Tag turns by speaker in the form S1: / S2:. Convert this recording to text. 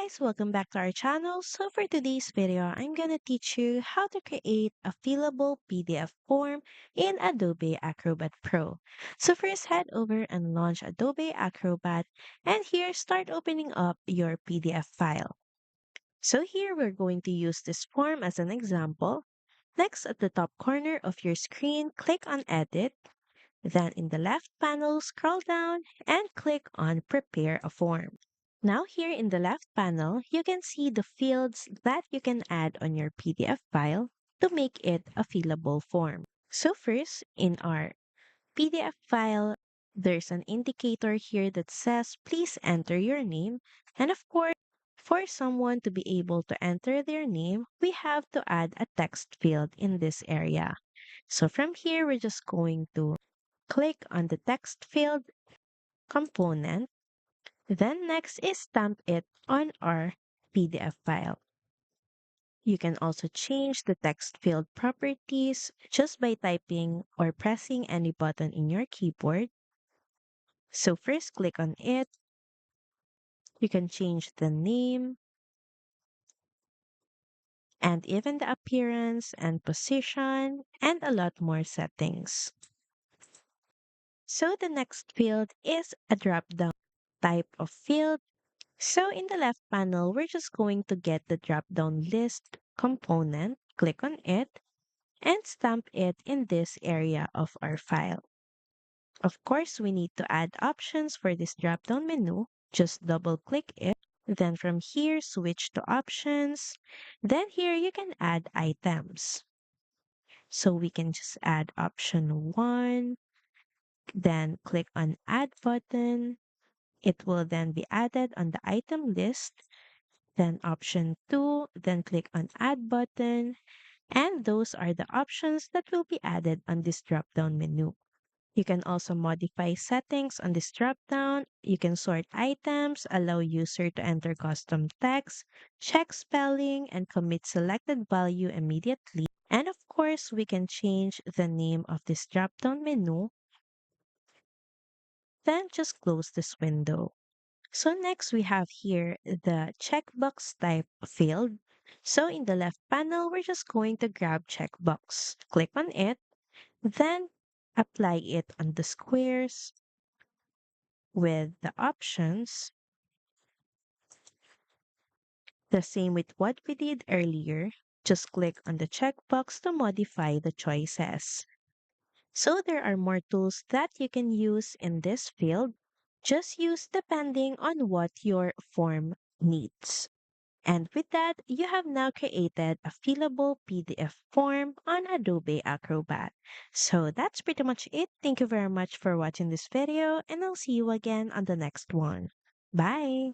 S1: guys, welcome back to our channel. So for today's video, I'm gonna teach you how to create a fillable PDF form in Adobe Acrobat Pro. So first head over and launch Adobe Acrobat, and here start opening up your PDF file. So here we're going to use this form as an example. Next, at the top corner of your screen, click on Edit. Then in the left panel, scroll down and click on Prepare a Form. Now here in the left panel, you can see the fields that you can add on your PDF file to make it a fillable form. So first, in our PDF file, there's an indicator here that says please enter your name. And of course, for someone to be able to enter their name, we have to add a text field in this area. So from here, we're just going to click on the text field component. Then next is stamp it on our PDF file. You can also change the text field properties just by typing or pressing any button in your keyboard. So first click on it. You can change the name and even the appearance and position and a lot more settings. So the next field is a drop-down type of field. So in the left panel, we're just going to get the drop-down list component, click on it, and stamp it in this area of our file. Of course, we need to add options for this drop-down menu. Just double-click it. Then from here, switch to options. Then here, you can add items. So we can just add option 1, then click on Add button. It will then be added on the item list. Then option 2, then click on Add button. And those are the options that will be added on this drop-down menu. You can also modify settings on this drop-down. You can sort items, allow user to enter custom text, check spelling, and commit selected value immediately. And of course, we can change the name of this drop-down menu. Then just close this window. So next we have here the checkbox type field. So in the left panel, we're just going to grab checkbox. Click on it, then apply it on the squares with the options. The same with what we did earlier. Just click on the checkbox to modify the choices. So there are more tools that you can use in this field. Just use depending on what your form needs. And with that, you have now created a fillable PDF form on Adobe Acrobat. So that's pretty much it. Thank you very much for watching this video, and I'll see you again on the next one. Bye!